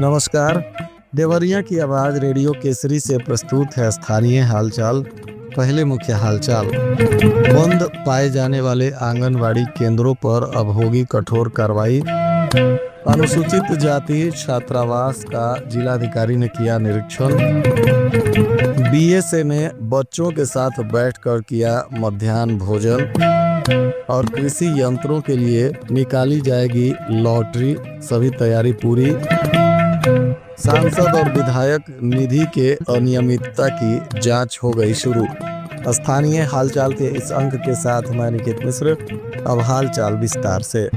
नमस्कार। देवरिया की आवाज रेडियो केसरी से प्रस्तुत है स्थानीय हालचाल। पहले मुख्य हालचाल। बंद पाए जाने वाले आंगनवाड़ी केंद्रों पर अब होगी कठोर कार्रवाई। अनुसूचित जाति छात्रावास का जिलाधिकारी ने किया निरीक्षण। बीएसए ने बच्चों के साथ बैठकर किया मध्याह्न भोजन। और कृषि यंत्रों के लिए निकाली जाएगी लॉटरी, सभी तैयारी पूरी। सांसद और विधायक निधि के अनियमितता की जांच हो गई शुरू। स्थानीय हालचाल के इस अंक के साथ मैं निकेत मिश्र। अब हालचाल विस्तार से।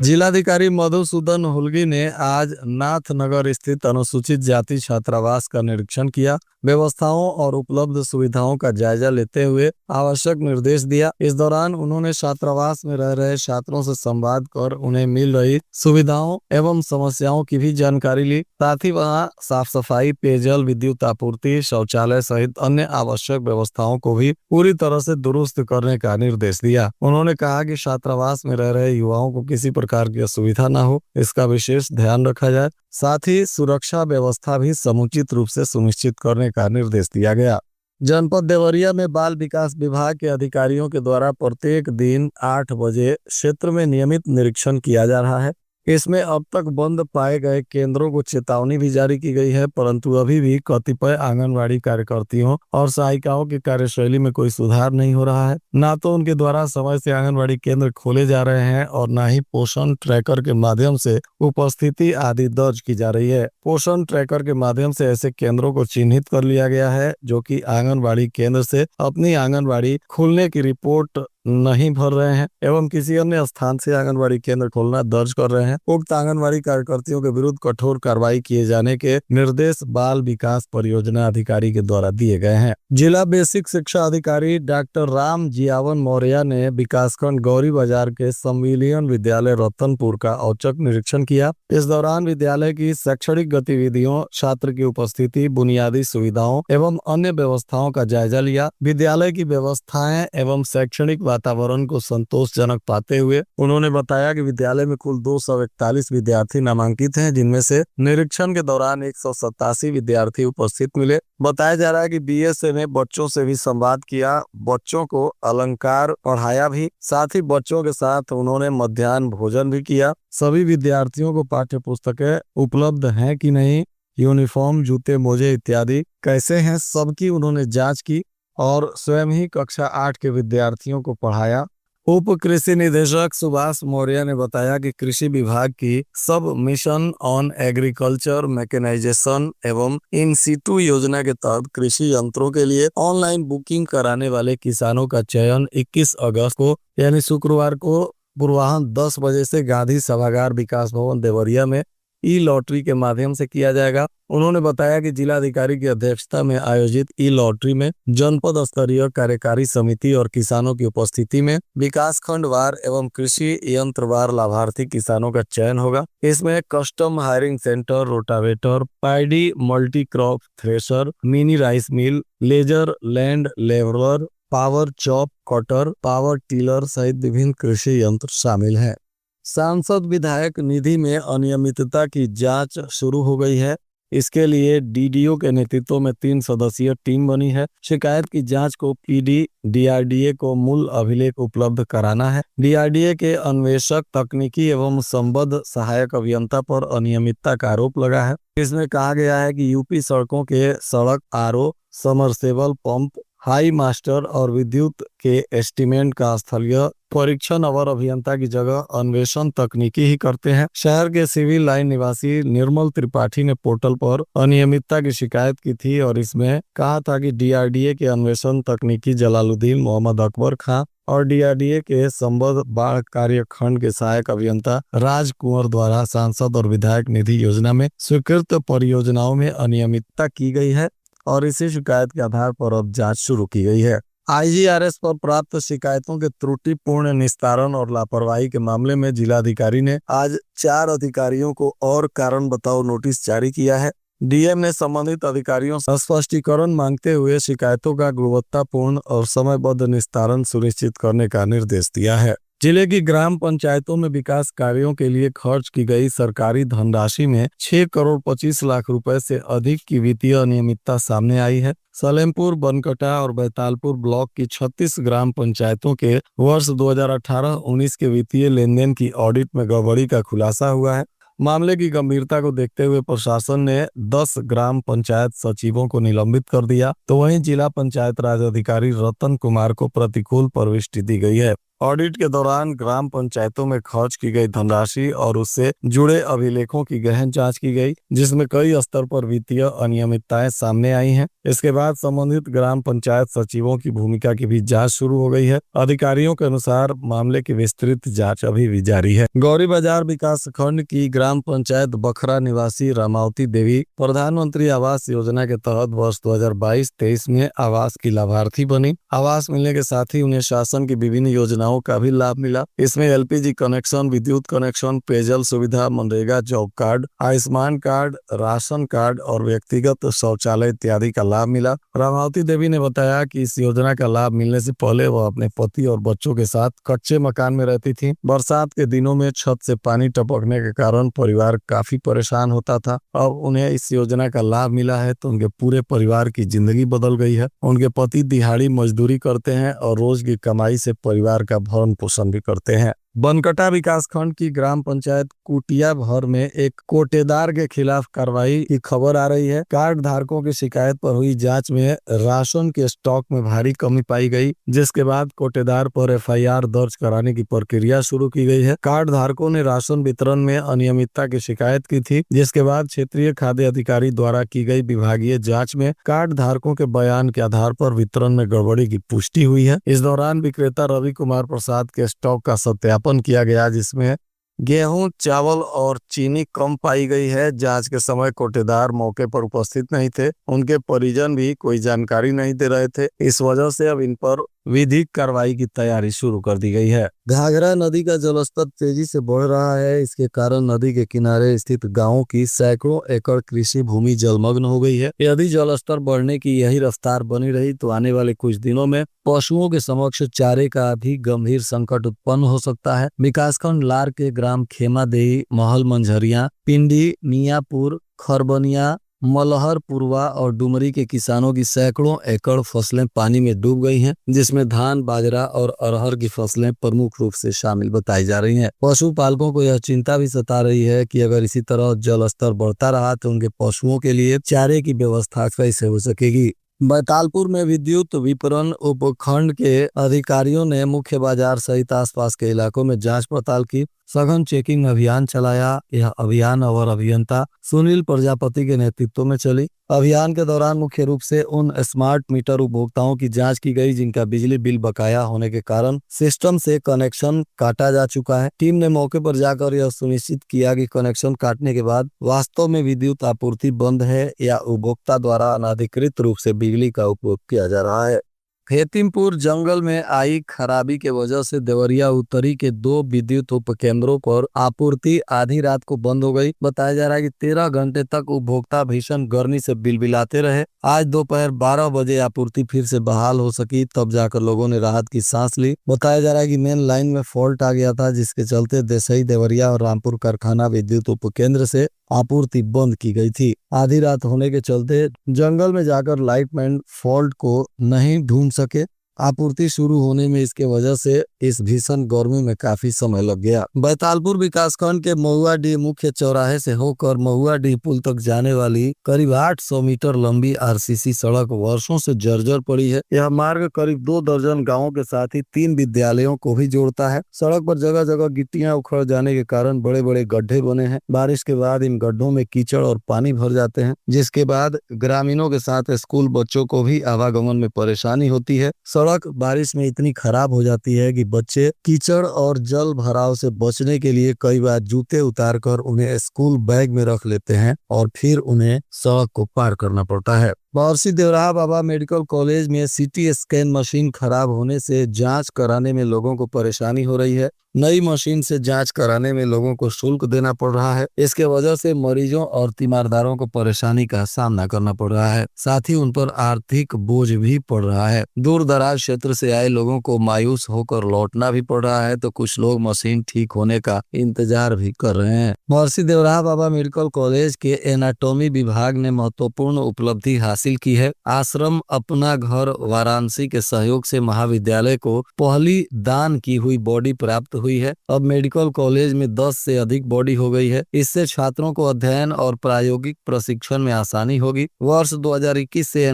जिलाधिकारी मधुसूदन हुल्गी ने आज नाथनगर स्थित अनुसूचित जाति छात्रावास का निरीक्षण किया। व्यवस्थाओं और उपलब्ध सुविधाओं का जायजा लेते हुए आवश्यक निर्देश दिया। इस दौरान उन्होंने छात्रावास में रह रहे छात्रों से संवाद कर उन्हें मिल रही सुविधाओं एवं समस्याओं की भी जानकारी ली। साथ ही वहां साफ सफाई, पेयजल, विद्युत आपूर्ति, शौचालय सहित अन्य आवश्यक व्यवस्थाओं को भी पूरी तरह से दुरुस्त करने का निर्देश दिया। उन्होंने कहा कि छात्रावास में रह रहे युवाओं को किसी प्रकार की असुविधा न हो, इसका विशेष ध्यान रखा जाए। साथ ही सुरक्षा व्यवस्था भी समुचित रूप से सुनिश्चित करने का निर्देश दिया गया। जनपद देवरिया में बाल विकास विभाग के अधिकारियों के द्वारा प्रत्येक दिन 8 बजे क्षेत्र में नियमित निरीक्षण किया जा रहा है। इसमें अब तक बंद पाए गए केंद्रों को चेतावनी भी जारी की गई है, परंतु अभी भी कतिपय आंगनवाड़ी कार्यकर्तियों और सहायिकाओं की कार्यशैली में कोई सुधार नहीं हो रहा है। ना तो उनके द्वारा समय से आंगनवाड़ी केंद्र खोले जा रहे हैं और ना ही पोषण ट्रैकर के माध्यम से उपस्थिति आदि दर्ज की जा रही है। पोषण ट्रैकर के माध्यम से ऐसे केंद्रों को चिन्हित कर लिया गया है जो कि आंगनवाड़ी केंद्र से अपनी आंगनवाड़ी खुलने की रिपोर्ट नहीं भर रहे हैं एवं किसी अन्य स्थान से आंगनवाड़ी केंद्र खोलना दर्ज कर रहे हैं। उक्त आंगनवाड़ी कार्यकर्तियों के विरुद्ध कठोर कार्रवाई किए जाने के निर्देश बाल विकास परियोजना अधिकारी के द्वारा दिए गए हैं। जिला बेसिक शिक्षा अधिकारी डॉक्टर राम जियावन मौर्य ने विकासखंड गौरी बाजार के संविलियन विद्यालय रतनपुर का औचक निरीक्षण किया। इस दौरान विद्यालय की शैक्षणिक गतिविधियों, छात्र की उपस्थिति, बुनियादी सुविधाओं एवं अन्य व्यवस्थाओं का जायजा लिया। विद्यालय की व्यवस्थाएं एवं शैक्षणिक वातावरण को संतोषजनक पाते हुए उन्होंने बताया कि विद्यालय में कुल 241 विद्यार्थी नामांकित हैं, जिनमें से निरीक्षण के दौरान 187 विद्यार्थी उपस्थित मिले। बताया जा रहा है कि बीएसए ने बच्चों से भी संवाद किया, बच्चों को अलंकार पढ़ाया भी, साथ ही बच्चों के साथ उन्होंने मध्याह्न भोजन भी किया। सभी विद्यार्थियों को पाठ्य पुस्तकें उपलब्ध हैं कि नहीं, यूनिफॉर्म, जूते, मोजे इत्यादि कैसे हैं, सबकी उन्होंने जांच की और स्वयं ही कक्षा 8 के विद्यार्थियों को पढ़ाया। उप कृषि निदेशक सुभाष मौर्य ने बताया कि कृषि विभाग की सब मिशन ऑन एग्रीकल्चर मैकेनाइजेशन एवं इन सीटू योजना के तहत कृषि यंत्रों के लिए ऑनलाइन बुकिंग कराने वाले किसानों का चयन 21 अगस्त को यानी शुक्रवार को पूर्वाह्न 10 बजे से गांधी सभागार विकास भवन देवरिया में ई लॉटरी के माध्यम से किया जाएगा। उन्होंने बताया कि जिलाधिकारी की अध्यक्षता में आयोजित ई लॉटरी में जनपद स्तरीय कार्यकारी समिति और किसानों की उपस्थिति में विकास खंड वार एवं कृषि यंत्र वार लाभार्थी किसानों का चयन होगा। इसमें custom hiring centre, rotavator, paddy multi crop thresher, mini rice mill, laser land leveller, power chop cutter, power tiller सहित विभिन्न कृषि यंत्र शामिल हैं। सांसद विधायक निधि में अनियमितता की जांच शुरू हो गई है। इसके लिए डीडीओ के नेतृत्व में 3 सदस्यीय टीम बनी है। शिकायत की जांच को पीडी डीआरडीए को मूल अभिलेख उपलब्ध कराना है। डीआरडीए के अन्वेषक, तकनीकी एवं संबद्ध सहायक अभियंता पर अनियमितता का आरोप लगा है। इसमें कहा गया है कि यूपी सड़कों के सड़क RO, submersible pump, high master और विद्युत के एस्टीमेट का स्थलीय परीक्षण अवर अभियंता की जगह अन्वेषण तकनीकी ही करते हैं। शहर के सिविल लाइन निवासी निर्मल त्रिपाठी ने पोर्टल पर अनियमितता की शिकायत की थी और इसमें कहा था कि डीआरडीए के अन्वेषण तकनीकी जलालुद्दीन मोहम्मद अकबर खां और डीआरडीए के संबद्ध बाढ़ कार्य खंड के सहायक अभियंता राज कुंवर द्वारा सांसद और विधायक निधि योजना में स्वीकृत परियोजनाओं में अनियमितता की गई है और इसी शिकायत के आधार पर अब जांच शुरू की गई है। आईजीआरएस पर प्राप्त शिकायतों के त्रुटिपूर्ण निस्तारण और लापरवाही के मामले में जिलाधिकारी ने आज 4 अधिकारियों को और कारण बताओ नोटिस जारी किया है। डीएम ने संबंधित अधिकारियों से स्पष्टीकरण मांगते हुए शिकायतों का गुणवत्तापूर्ण और समयबद्ध निस्तारण सुनिश्चित करने का निर्देश दिया है। जिले की ग्राम पंचायतों में विकास कार्यों के लिए खर्च की गई सरकारी धनराशि में 6 करोड़ 25 लाख रुपए से अधिक की वित्तीय अनियमितता सामने आई है। सलेमपुर, बनकटा और बैतालपुर ब्लॉक की 36 ग्राम पंचायतों के वर्ष 2018-19 के वित्तीय लेनदेन की ऑडिट में गड़बड़ी का खुलासा हुआ है। मामले की गंभीरता को देखते हुए प्रशासन ने 10 ग्राम पंचायत सचिवों को निलंबित कर दिया, तो वहीं जिला पंचायत राज अधिकारी रतन कुमार को प्रतिकूल प्रविष्टि दी गई है। ऑडिट के दौरान ग्राम पंचायतों में खर्च की गई धनराशि और उससे जुड़े अभिलेखों की गहन जांच की गई, जिसमें कई स्तर पर वित्तीय अनियमितताएं सामने आई हैं। इसके बाद संबंधित ग्राम पंचायत सचिवों की भूमिका की भी जांच शुरू हो गई है। अधिकारियों के अनुसार मामले की विस्तृत जांच अभी भी जारी है। गौरी बाजार विकास खंड की ग्राम पंचायत बखरा निवासी रामावती देवी प्रधानमंत्री आवास योजना के तहत वर्ष 2022-23 में आवास की लाभार्थी बनी। आवास मिलने के साथ ही उन्हें शासन की विभिन्न योजनाओं का भी लाभ मिला। इसमें एलपीजी कनेक्शन, विद्युत कनेक्शन, पेयजल सुविधा, MNREGA job card, Ayushman card, ration card और व्यक्तिगत शौचालय इत्यादि का लाभ मिला। रामावती देवी ने बताया कि इस योजना का लाभ मिलने से पहले वह अपने पति और बच्चों के साथ कच्चे मकान में रहती थी। बरसात के दिनों में छत से पानी टपकने के कारण परिवार काफी परेशान होता था। अब उन्हें इस योजना का लाभ मिला है तो उनके पूरे परिवार की जिंदगी बदल गई है। उनके पति दिहाड़ी मजदूरी करते हैं और रोज की कमाई से परिवार का भरण पोषण भी करते हैं। बनकटा विकास खंड की ग्राम पंचायत कुटिया भर में एक कोटेदार के खिलाफ कार्रवाई की खबर आ रही है। कार्ड धारकों की शिकायत पर हुई जांच में राशन के स्टॉक में भारी कमी पाई गई, जिसके बाद कोटेदार पर एफआईआर दर्ज कराने की प्रक्रिया शुरू की गई है। कार्ड धारकों ने राशन वितरण में अनियमितता की शिकायत की थी, जिसके बाद क्षेत्रीय खाद्य अधिकारी द्वारा की गई विभागीय जाँच में कार्ड धारकों के बयान के आधार पर वितरण में गड़बड़ी की पुष्टि हुई है। इस दौरान विक्रेता रवि कुमार प्रसाद के स्टॉक का सत्यापन किया गया, जिसमें गेहूं, चावल और चीनी कम पाई गई है। जांच के समय कोटेदार मौके पर उपस्थित नहीं थे। उनके परिजन भी कोई जानकारी नहीं दे रहे थे। इस वजह से अब इन पर विधिक कार्रवाई की तैयारी शुरू कर दी गई है। घाघरा नदी का जलस्तर तेजी से बढ़ रहा है। इसके कारण नदी के किनारे स्थित गांवों की सैकड़ों एकड़ कृषि भूमि जलमग्न हो गई है। यदि जलस्तर बढ़ने की यही रफ्तार बनी रही तो आने वाले कुछ दिनों में पशुओं के समक्ष चारे का भी गंभीर संकट उत्पन्न हो सकता है। विकासखंड लार के ग्राम खेमादेही, महल मंझरिया, पिंडी, मियापुर, खरबनिया, मलहर, पुरवा और डुमरी के किसानों की सैकड़ों एकड़ फसलें पानी में डूब गई हैं, जिसमें धान, बाजरा और अरहर की फसलें प्रमुख रूप से शामिल बताई जा रही हैं। पशुपालकों को यह चिंता भी सता रही है कि अगर इसी तरह जल स्तर बढ़ता रहा तो उनके पशुओं के लिए चारे की व्यवस्था कैसे हो सकेगी। बैतालपुर में विद्युत वितरण उपखंड के अधिकारियों ने मुख्य बाजार सहित आसपास के इलाकों में जांच पड़ताल की, सघन चेकिंग अभियान चलाया। यह अभियान अवर अभियंता सुनील प्रजापति के नेतृत्व में चली। अभियान के दौरान मुख्य रूप से उन स्मार्ट मीटर उपभोक्ताओं की जांच की गई जिनका बिजली बिल बकाया होने के कारण सिस्टम से कनेक्शन काटा जा चुका है। टीम ने मौके पर जाकर यह सुनिश्चित किया कि कनेक्शन काटने के बाद वास्तव में विद्युत आपूर्ति बंद है या उपभोक्ता द्वारा अनाधिकृत रूप से बिजली का उपयोग किया जा रहा है। हेतिमपुर जंगल में आई खराबी के वजह से देवरिया उत्तरी के 2 विद्युत उपकेंद्रों पर आपूर्ति आधी रात को बंद हो गई। बताया जा रहा है कि 13 घंटे तक उपभोक्ता भीषण गर्मी से बिलबिलाते रहे। आज दोपहर 12 बजे आपूर्ति फिर से बहाल हो सकी, तब जाकर लोगों ने राहत की सांस ली। बताया जा रहा है कि मेन लाइन में फॉल्ट आ गया था, जिसके चलते देसई, देवरिया और रामपुर कारखाना विद्युत उपकेंद्र से आपूर्ति बंद की गई थी। आधी रात होने के चलते जंगल में जाकर लाइटमैन फॉल्ट को नहीं ढूंढ सके। आपूर्ति शुरू होने में इसके वजह से इस भीषण गर्मी में काफी समय लग गया। बैतालपुर विकासखंड के महुआडीह मुख्य चौराहे से होकर महुआडीह पुल तक जाने वाली करीब 800 मीटर लंबी आरसीसी सड़क वर्षों से जर्जर पड़ी है। यह मार्ग करीब 2 दर्जन गाँवों के साथ ही 3 विद्यालयों को भी जोड़ता है। सड़क पर जगह जगह गिट्टियां उखड़ जाने के कारण बड़े बड़े गड्ढे बने हैं। बारिश के बाद इन गड्ढों में कीचड़ और पानी भर जाते हैं, जिसके बाद ग्रामीणों के साथ स्कूल बच्चों को भी आवागमन में परेशानी होती है। सड़क बारिश में इतनी खराब हो जाती है कि बच्चे कीचड़ और जल भराव से बचने के लिए कई बार जूते उतारकर उन्हें स्कूल बैग में रख लेते हैं और फिर उन्हें सड़क को पार करना पड़ता है। महर्षि देवराहा बाबा मेडिकल कॉलेज में सीटी स्कैन मशीन खराब होने से जांच कराने में लोगों को परेशानी हो रही है। नई मशीन से जांच कराने में लोगों को शुल्क देना पड़ रहा है। इसके वजह से मरीजों और तीमारदारों को परेशानी का सामना करना पड़ रहा है। साथ ही उन पर आर्थिक बोझ भी पड़ रहा है। दूर दराज क्षेत्र से आए लोगों को मायूस होकर लौटना भी पड़ रहा है, तो कुछ लोग मशीन ठीक होने का इंतजार भी कर रहे हैं। महर्षि देवराहा बाबा मेडिकल कॉलेज के एनाटॉमी विभाग ने महत्वपूर्ण उपलब्धि हासिल की है। आश्रम अपना घर वाराणसी के सहयोग से महाविद्यालय को पहली दान की हुई बॉडी प्राप्त हुई है। अब मेडिकल कॉलेज में 10 से अधिक बॉडी हो गई है। इससे छात्रों को अध्ययन और प्रायोगिक प्रशिक्षण में आसानी होगी। वर्ष 2021 से